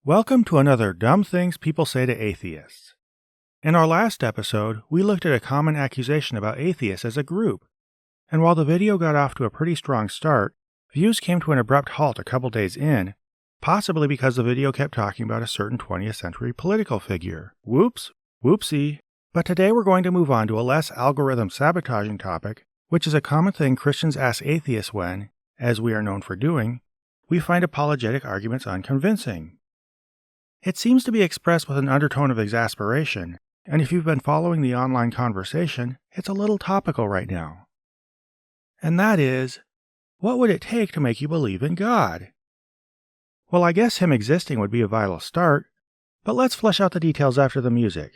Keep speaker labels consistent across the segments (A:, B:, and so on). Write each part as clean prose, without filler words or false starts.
A: Welcome to another Dumb Things People Say to Atheists. In our last episode, we looked at a common accusation about atheists as a group, and while the video got off to a pretty strong start, views came to an abrupt halt a couple days in, possibly because the video kept talking about a certain 20th century political figure. Whoops, whoopsie. But today we're going to move on to a less algorithm sabotaging topic, which is a common thing Christians ask atheists when, as we are known for doing, we find apologetic arguments unconvincing. It seems to be expressed with an undertone of exasperation, and if you've been following the online conversation, it's a little topical right now. And that is, what would it take to make you believe in God? Well, I guess Him existing would be a vital start, but let's flesh out the details after the music.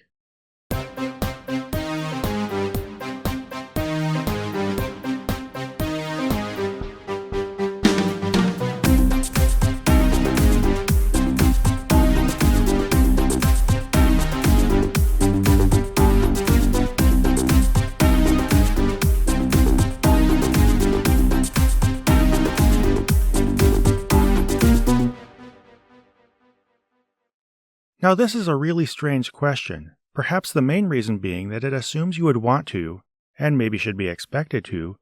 A: Now, this is a really strange question, perhaps the main reason being that it assumes you would want to, and maybe should be expected to,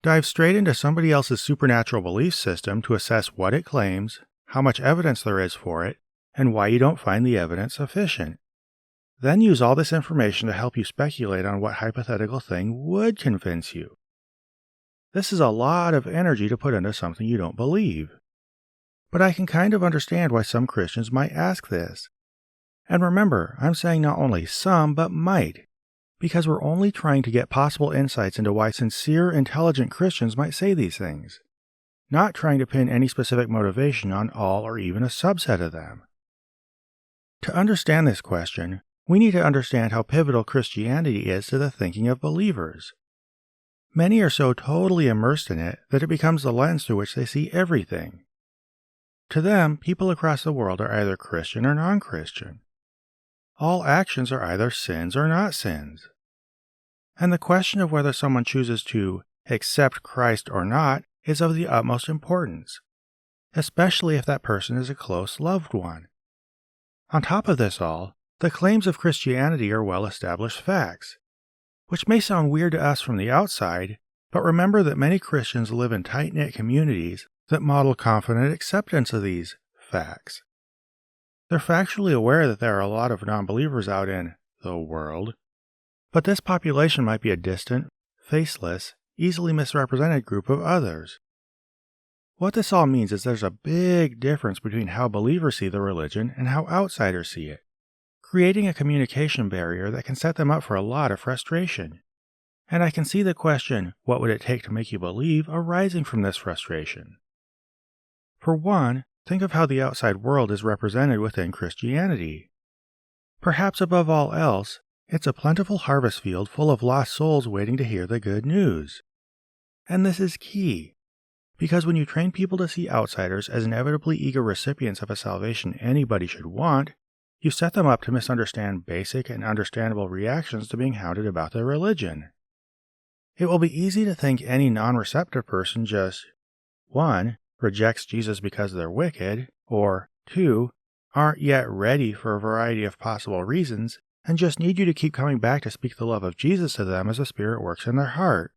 A: dive straight into somebody else's supernatural belief system to assess what it claims, how much evidence there is for it, and why you don't find the evidence sufficient. Then use all this information to help you speculate on what hypothetical thing would convince you. This is a lot of energy to put into something you don't believe. But I can kind of understand why some Christians might ask this. And remember, I'm saying not only some, but might, because we're only trying to get possible insights into why sincere, intelligent Christians might say these things, not trying to pin any specific motivation on all or even a subset of them. To understand this question, we need to understand how pivotal Christianity is to the thinking of believers. Many are so totally immersed in it that it becomes the lens through which they see everything. To them, people across the world are either Christian or non-Christian. All actions are either sins or not sins. And the question of whether someone chooses to accept Christ or not is of the utmost importance, especially if that person is a close loved one. On top of this all, the claims of Christianity are well-established facts, which may sound weird to us from the outside, but remember that many Christians live in tight-knit communities that model confident acceptance of these facts. They're factually aware that there are a lot of non-believers out in the world, but this population might be a distant, faceless, easily misrepresented group of others. What this all means is there's a big difference between how believers see the religion and how outsiders see it, creating a communication barrier that can set them up for a lot of frustration. And I can see the question, what would it take to make you believe, arising from this frustration. For one, think of how the outside world is represented within Christianity. Perhaps above all else, it's a plentiful harvest field full of lost souls waiting to hear the good news. And this is key, because when you train people to see outsiders as inevitably eager recipients of a salvation anybody should want, you set them up to misunderstand basic and understandable reactions to being hounded about their religion. It will be easy to think any non-receptive person just, 1. rejects Jesus because they're wicked, or 2. aren't yet ready for a variety of possible reasons and just need you to keep coming back to speak the love of Jesus to them as the Spirit works in their heart,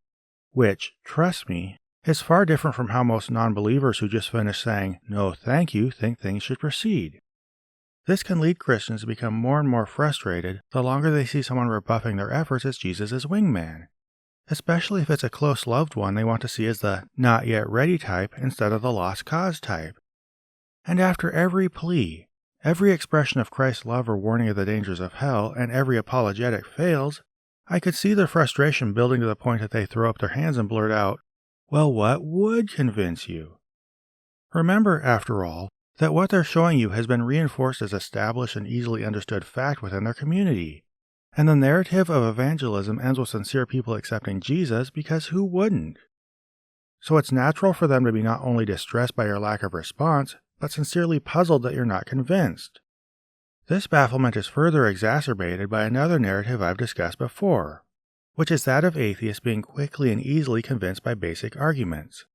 A: which, trust me, is far different from how most non-believers who just finished saying, "No thank you," think things should proceed. This can lead Christians to become more and more frustrated the longer they see someone rebuffing their efforts as Jesus' wingman, especially if it's a close loved one they want to see as the not yet ready type instead of the lost cause type. And after every plea, every expression of Christ's love or warning of the dangers of hell, and every apologetic fails, I could see their frustration building to the point that they throw up their hands and blurt out, "Well, what would convince you?" Remember, after all, that what they're showing you has been reinforced as established and easily understood fact within their community. And the narrative of evangelism ends with sincere people accepting Jesus because who wouldn't? So it's natural for them to be not only distressed by your lack of response, but sincerely puzzled that you're not convinced. This bafflement is further exacerbated by another narrative I've discussed before, which is that of atheists being quickly and easily convinced by basic arguments.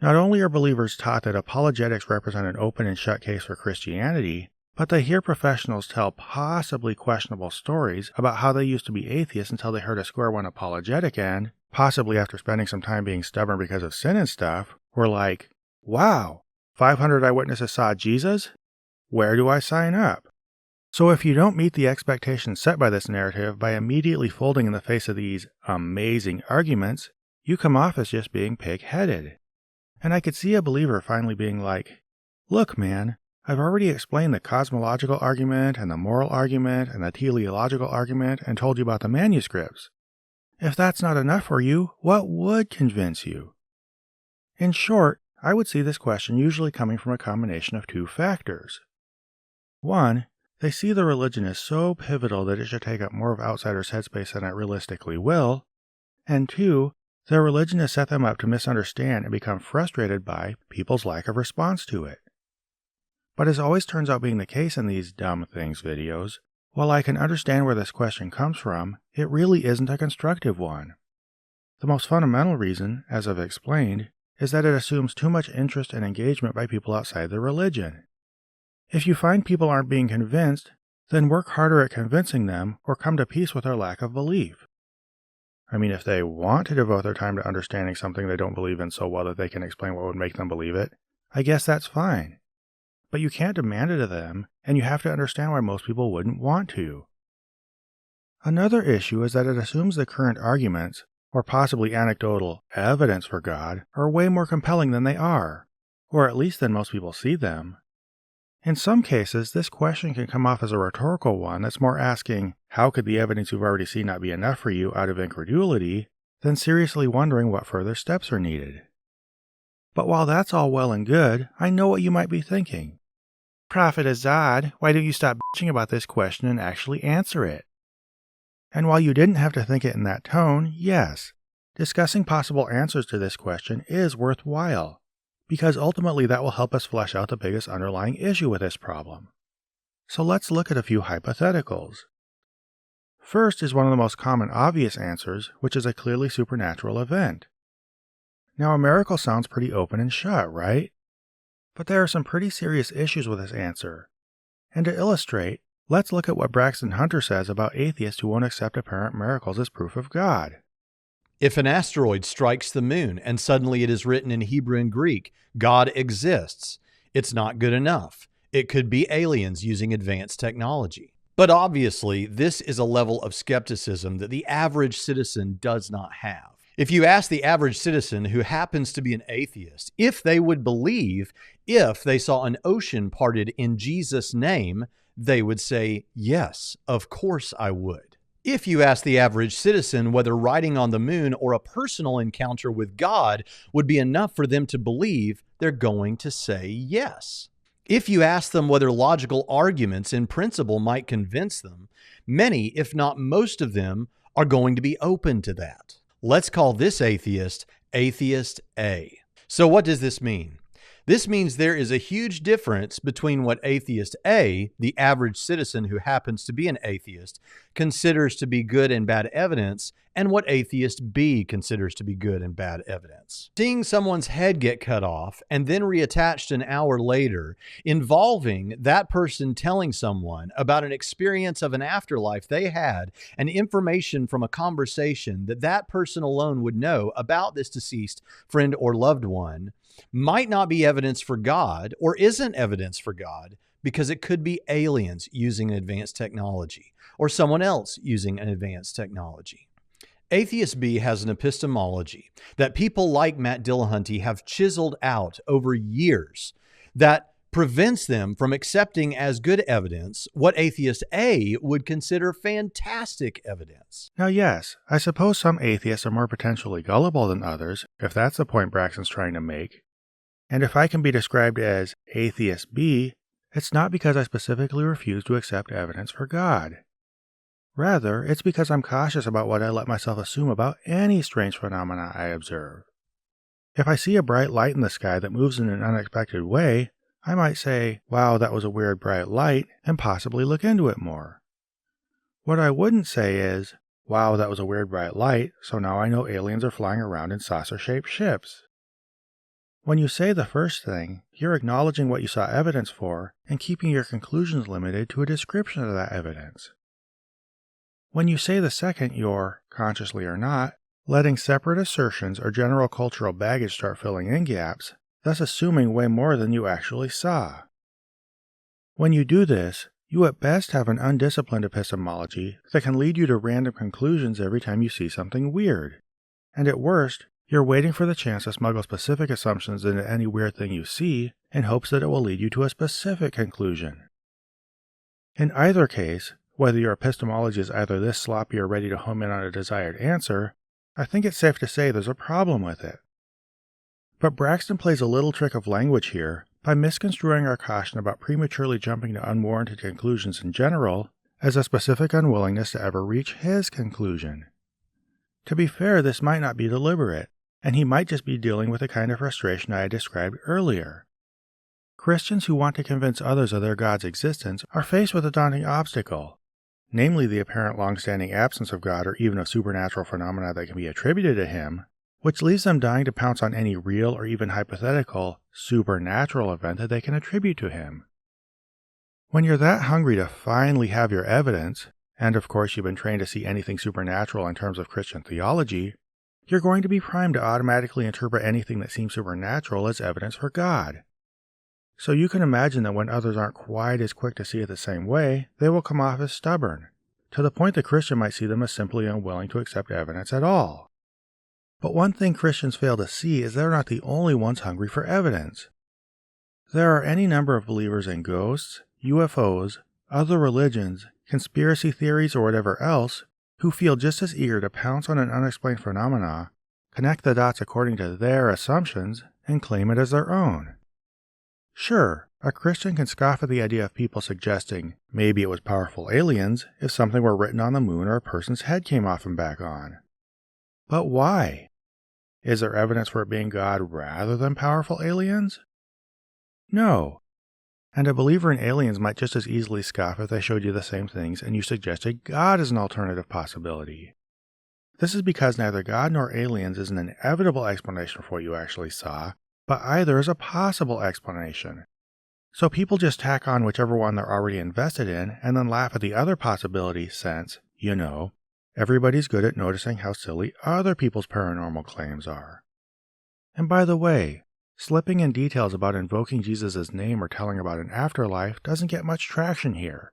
A: Not only are believers taught that apologetics represent an open and shut case for Christianity, but they hear professionals tell possibly questionable stories about how they used to be atheists until they heard a square one apologetic and, possibly after spending some time being stubborn because of sin and stuff, were like, wow, 500 eyewitnesses saw Jesus? Where do I sign up? So if you don't meet the expectations set by this narrative by immediately folding in the face of these amazing arguments, you come off as just being pig-headed. And I could see a believer finally being like, look man, I've already explained the cosmological argument and the moral argument and the teleological argument and told you about the manuscripts. If that's not enough for you, what would convince you? In short, I would see this question usually coming from a combination of two factors. One, they see the religion as so pivotal that it should take up more of outsiders' headspace than it realistically will. And two, their religion has set them up to misunderstand and become frustrated by people's lack of response to it. But as always turns out being the case in these dumb things videos, while I can understand where this question comes from, it really isn't a constructive one. The most fundamental reason, as I've explained, is that it assumes too much interest and engagement by people outside the religion. If you find people aren't being convinced, then work harder at convincing them or come to peace with their lack of belief. I mean, if they want to devote their time to understanding something they don't believe in so well that they can explain what would make them believe it, I guess that's fine. But you can't demand it of them, and you have to understand why most people wouldn't want to. Another issue is that it assumes the current arguments, or possibly anecdotal evidence for God, are way more compelling than they are, or at least than most people see them. In some cases, this question can come off as a rhetorical one that's more asking, how could the evidence you've already seen not be enough for you out of incredulity, than seriously wondering what further steps are needed. But while that's all well and good, I know what you might be thinking. Prophet Azad, why don't you stop bitching about this question and actually answer it? And while you didn't have to think it in that tone, yes, discussing possible answers to this question is worthwhile, because ultimately that will help us flesh out the biggest underlying issue with this problem. So let's look at a few hypotheticals. First is one of the most common obvious answers, which is a clearly supernatural event. Now a miracle sounds pretty open and shut, right? But there are some pretty serious issues with this answer. And to illustrate, let's look at what Braxton Hunter says about atheists who won't accept apparent miracles as proof of God.
B: If an asteroid strikes the moon and suddenly it is written in Hebrew and Greek, God exists, it's not good enough. It could be aliens using advanced technology. But obviously, this is a level of skepticism that the average citizen does not have. If you ask the average citizen who happens to be an atheist if they would believe if they saw an ocean parted in Jesus' name, they would say, yes, of course I would. If you ask the average citizen whether riding on the moon or a personal encounter with God would be enough for them to believe, they're going to say yes. If you ask them whether logical arguments in principle might convince them, many, if not most of them, are going to be open to that. Let's call this atheist Atheist A. So what does this mean? This means there is a huge difference between what Atheist A, the average citizen who happens to be an atheist, considers to be good and bad evidence, and what Atheist B considers to be good and bad evidence. Seeing someone's head get cut off and then reattached an hour later, involving that person telling someone about an experience of an afterlife they had and information from a conversation that that person alone would know about this deceased friend or loved one, might not be evidence for God or isn't evidence for God because it could be aliens using advanced technology or someone else using an advanced technology. Atheist B has an epistemology that people like Matt Dillahunty have chiseled out over years that prevents them from accepting as good evidence what Atheist A would consider fantastic evidence.
A: Now yes, I suppose some atheists are more potentially gullible than others, if that's the point Braxton's trying to make. And if I can be described as Atheist B, it's not because I specifically refuse to accept evidence for God. Rather, it's because I'm cautious about what I let myself assume about any strange phenomena I observe. If I see a bright light in the sky that moves in an unexpected way, I might say, wow, that was a weird bright light, and possibly look into it more. What I wouldn't say is, wow, that was a weird bright light, so now I know aliens are flying around in saucer-shaped ships. When you say the first thing, you're acknowledging what you saw evidence for and keeping your conclusions limited to a description of that evidence. When you say the second, you're, consciously or not, letting separate assertions or general cultural baggage start filling in gaps, thus assuming way more than you actually saw. When you do this, you at best have an undisciplined epistemology that can lead you to random conclusions every time you see something weird. And at worst, you're waiting for the chance to smuggle specific assumptions into any weird thing you see in hopes that it will lead you to a specific conclusion. In either case, whether your epistemology is either this sloppy or ready to home in on a desired answer, I think it's safe to say there's a problem with it. But Braxton plays a little trick of language here by misconstruing our caution about prematurely jumping to unwarranted conclusions in general as a specific unwillingness to ever reach his conclusion. To be fair, this might not be deliberate, and he might just be dealing with the kind of frustration I had described earlier. Christians who want to convince others of their God's existence are faced with a daunting obstacle, namely the apparent long-standing absence of God or even of supernatural phenomena that can be attributed to him, which leaves them dying to pounce on any real or even hypothetical supernatural event that they can attribute to him. When you're that hungry to finally have your evidence, and of course you've been trained to see anything supernatural in terms of Christian theology, you're going to be primed to automatically interpret anything that seems supernatural as evidence for God. So you can imagine that when others aren't quite as quick to see it the same way, they will come off as stubborn, to the point the Christian might see them as simply unwilling to accept evidence at all. But one thing Christians fail to see is they're not the only ones hungry for evidence. There are any number of believers in ghosts, UFOs, other religions, conspiracy theories, or whatever else who feel just as eager to pounce on an unexplained phenomena, connect the dots according to their assumptions, and claim it as their own. Sure, a Christian can scoff at the idea of people suggesting maybe it was powerful aliens if something were written on the moon or a person's head came off and back on. But why? Is there evidence for it being God rather than powerful aliens? No. And a believer in aliens might just as easily scoff if they showed you the same things and you suggested God is an alternative possibility. This is because neither God nor aliens is an inevitable explanation for what you actually saw, but either is a possible explanation. So people just tack on whichever one they're already invested in and then laugh at the other possibility since, everybody's good at noticing how silly other people's paranormal claims are. And by the way, slipping in details about invoking Jesus' name or telling about an afterlife doesn't get much traction here.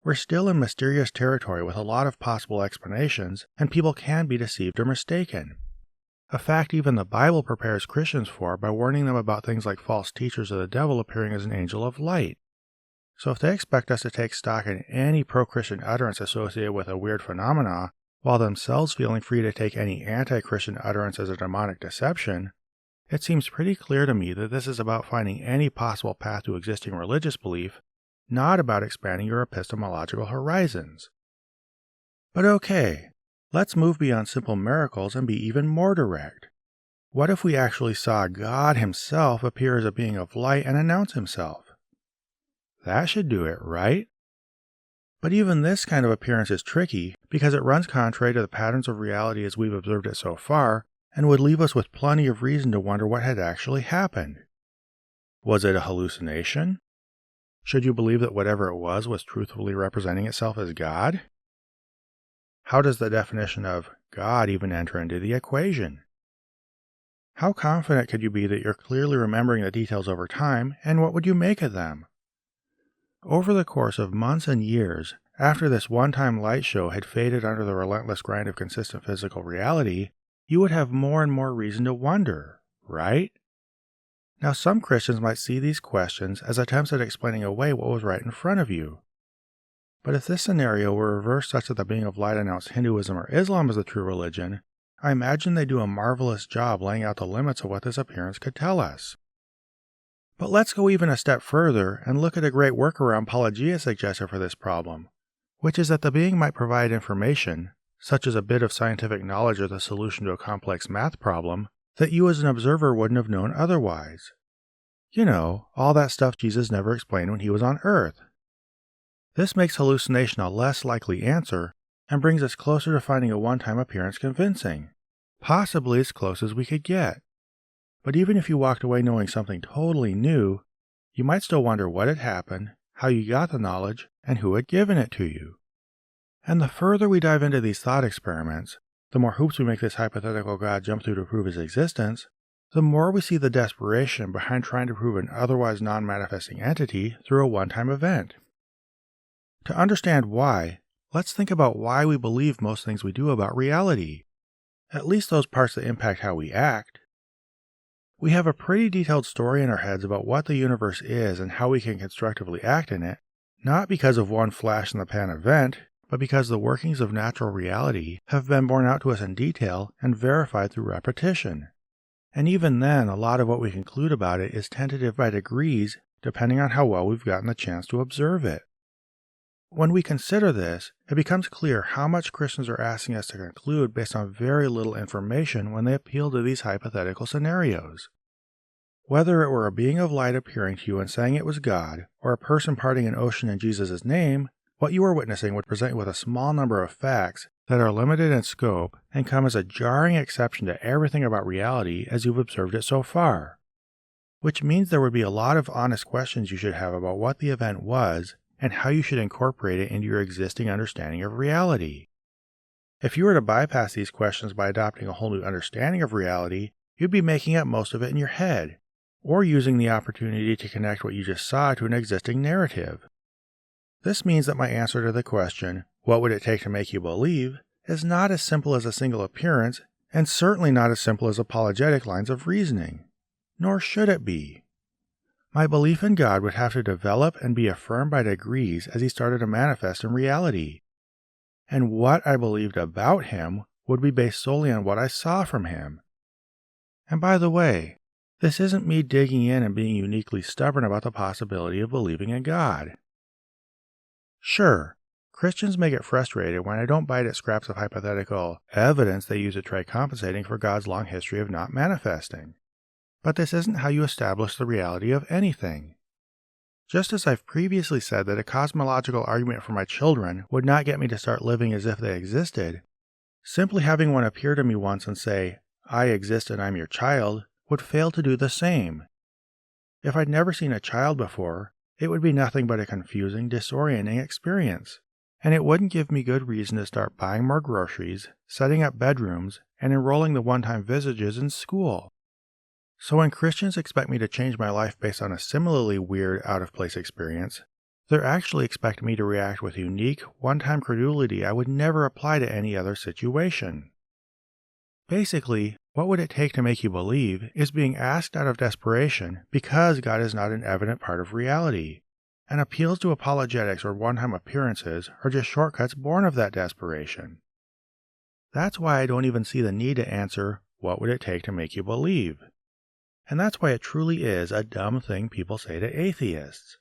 A: We're still in mysterious territory with a lot of possible explanations, and people can be deceived or mistaken. A fact even the Bible prepares Christians for by warning them about things like false teachers of the devil appearing as an angel of light. So if they expect us to take stock in any pro-Christian utterance associated with a weird phenomena, while themselves feeling free to take any anti-Christian utterance as a demonic deception, it seems pretty clear to me that this is about finding any possible path to existing religious belief, not about expanding your epistemological horizons. But okay, let's move beyond simple miracles and be even more direct. What if we actually saw God himself appear as a being of light and announce himself? That should do it, right? But even this kind of appearance is tricky because it runs contrary to the patterns of reality as we've observed it so far, and would leave us with plenty of reason to wonder what had actually happened. Was it a hallucination? Should you believe that whatever it was truthfully representing itself as God? How does the definition of God even enter into the equation? How confident could you be that you're clearly remembering the details over time, and what would you make of them? Over the course of months and years, after this one-time light show had faded under the relentless grind of consistent physical reality, you would have more and more reason to wonder, right? Now, some Christians might see these questions as attempts at explaining away what was right in front of you. But if this scenario were reversed such that the being of light announced Hinduism or Islam as the true religion, I imagine they do a marvelous job laying out the limits of what this appearance could tell us. But let's go even a step further and look at a great workaround Pelagia suggested for this problem, which is that the being might provide information, such as a bit of scientific knowledge or the solution to a complex math problem, that you as an observer wouldn't have known otherwise. All that stuff Jesus never explained when he was on Earth. This makes hallucination a less likely answer and brings us closer to finding a one-time appearance convincing, possibly as close as we could get. but even if you walked away knowing something totally new, you might still wonder what had happened, how you got the knowledge, and who had given it to you. And the further we dive into these thought experiments, the more hoops we make this hypothetical God jump through to prove his existence, the more we see the desperation behind trying to prove an otherwise non-manifesting entity through a one-time event. To understand why, let's think about why we believe most things we do about reality, at least those parts that impact how we act. We have a pretty detailed story in our heads about what the universe is and how we can constructively act in it, not because of one flash-in-the-pan event, but because the workings of natural reality have been borne out to us in detail and verified through repetition. And even then, a lot of what we conclude about it is tentative by degrees, depending on how well we've gotten the chance to observe it. When we consider this, it becomes clear how much Christians are asking us to conclude based on very little information when they appeal to these hypothetical scenarios. Whether it were a being of light appearing to you and saying it was God, or a person parting an ocean in Jesus' name, what you are witnessing would present you with a small number of facts that are limited in scope and come as a jarring exception to everything about reality as you've observed it so far. Which means there would be a lot of honest questions you should have about what the event was and how you should incorporate it into your existing understanding of reality. If you were to bypass these questions by adopting a whole new understanding of reality, you'd be making up most of it in your head, or using the opportunity to connect what you just saw to an existing narrative. This means that my answer to the question, what would it take to make you believe, is not as simple as a single appearance, and certainly not as simple as apologetic lines of reasoning. Nor should it be. My belief in God would have to develop and be affirmed by degrees as he started to manifest in reality. And what I believed about him would be based solely on what I saw from him. And by the way, this isn't me digging in and being uniquely stubborn about the possibility of believing in God. Sure, Christians may get frustrated when I don't bite at scraps of hypothetical evidence they use to try compensating for God's long history of not manifesting. But this isn't how you establish the reality of anything. Just as I've previously said that a cosmological argument for my children would not get me to start living as if they existed, simply having one appear to me once and say, I exist and I'm your child, would fail to do the same. If I'd never seen a child before, it would be nothing but a confusing, disorienting experience, and it wouldn't give me good reason to start buying more groceries, setting up bedrooms, and enrolling the one-time visages in school. So when Christians expect me to change my life based on a similarly weird, out-of-place experience, they're actually expecting me to react with unique, one-time credulity I would never apply to any other situation. Basically, what would it take to make you believe is being asked out of desperation because God is not an evident part of reality, and appeals to apologetics or one-time appearances are just shortcuts born of that desperation. That's why I don't even see the need to answer, what would it take to make you believe? And that's why it truly is a dumb thing people say to atheists.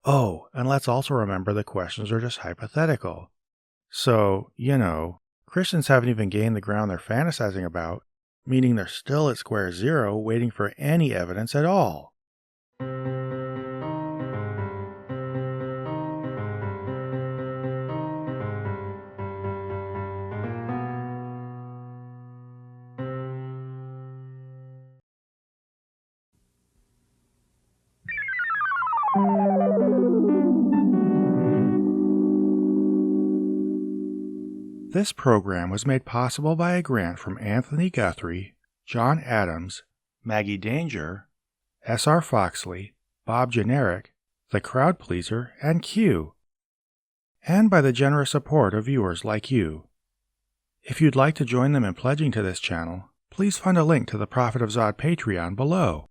A: Oh, and let's also remember the questions are just hypothetical. So, Christians haven't even gained the ground they're fantasizing about, meaning they're still at square zero waiting for any evidence at all. This program was made possible by a grant from Anthony Guthrie, John Adams, Maggie Danger, S.R. Foxley, Bob Generic, The Crowd Pleaser, and Q, and by the generous support of viewers like you. If you'd like to join them in pledging to this channel, please find a link to the Prophet of Zod Patreon below.